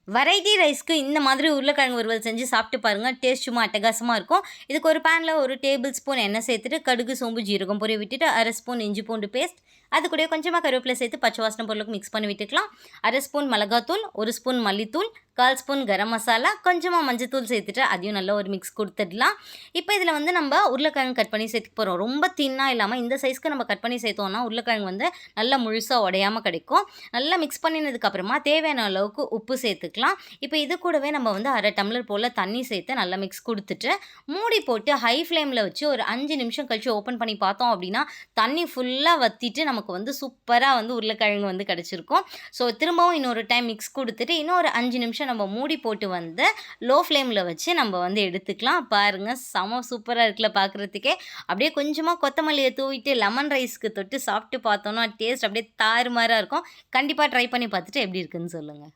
Variety ரைஸ்க்கு இந்த மாதிரி உருளைக்கிழங்கு வறுவல் செஞ்சு சாப்பிட்டு பாருங்கள். டேஸ்ட் சும்மா அட்டகாசமாக இருக்கும். இதுக்கு ஒரு பேனில் 1 டேபிள் ஸ்பூன் எண்ணெய் சேர்த்துட்டு கடுகு, சோம்பு, ஜீரகம் பொரிய விட்டுட்டு 1/2 ஸ்பூன் இஞ்சி பூண்டு பேஸ்ட், அது கூட கொஞ்சமாக கருவேப்பிலை சேர்த்து பச்சை வாசனை பொருளுக்கு மிக்ஸ் பண்ணி விட்டுக்கலாம். 1/2 ஸ்பூன் மிளகாத்தூள், 1 ஸ்பூன் மல்லித்தூள், 1/4 ஸ்பூன் கரம் மசாலா, கொஞ்சமாக மஞ்சத்தூள் சேர்த்துட்டு அதையும் நல்லா ஒரு மிக்ஸ் கொடுத்துடலாம். இப்போ இதில் வந்து நம்ம உருளைக்கிழங்கு கட் பண்ணி சேர்த்துக்க போகிறோம். ரொம்ப தின்னாக இல்லாமல் இந்த சைஸ்க்கு நம்ம கட் பண்ணி சேர்த்தோம்னா உருளைக்கிழங்கு வந்து நல்லா முழுசாக உடையாமல் கிடைக்கும். நல்லா மிக்ஸ் பண்ணினதுக்கப்புறமா தேவையான அளவுக்கு உப்பு சேர்த்துக்கலாம். இப்போ இது கூடவே நம்ம வந்து 1/2 டம்ளர் போல் தண்ணி சேர்த்து நல்லா மிக்ஸ் கொடுத்துட்டு மூடி போட்டு ஹை ஃப்ளேமில் வச்சு ஒரு 5 நிமிஷம் கழிச்சு ஓப்பன் பண்ணி பார்த்தோம் அப்படின்னா தண்ணி ஃபுல்லாக வற்றிட்டு நமக்கு வந்து சூப்பராக வந்து உருளைக்கிழங்கு வந்து கிடச்சிருக்கும். ஸோ திரும்பவும் இன்னொரு டைம் மிக்ஸ் கொடுத்துட்டு இன்னொரு 5 நிமிஷம் நம்ம மூடி போட்டு வந்து லோ ஃப்ளேமில் வச்சு நம்ம வந்து எடுத்துக்கலாம். பாருங்கள், செம சூப்பராக இருக்குல்ல பார்க்குறதுக்கே. அப்படியே கொஞ்சமாக கொத்தமல்லியை தூவிட்டு லெமன் ரைஸ்க்கு தொட்டு சாப்பிட்டு பார்த்தோன்னா டேஸ்ட் அப்படியே தாறுமாறாக இருக்கும். கண்டிப்பாக ட்ரை பண்ணி பார்த்துட்டு எப்படி இருக்குன்னு சொல்லுங்கள்.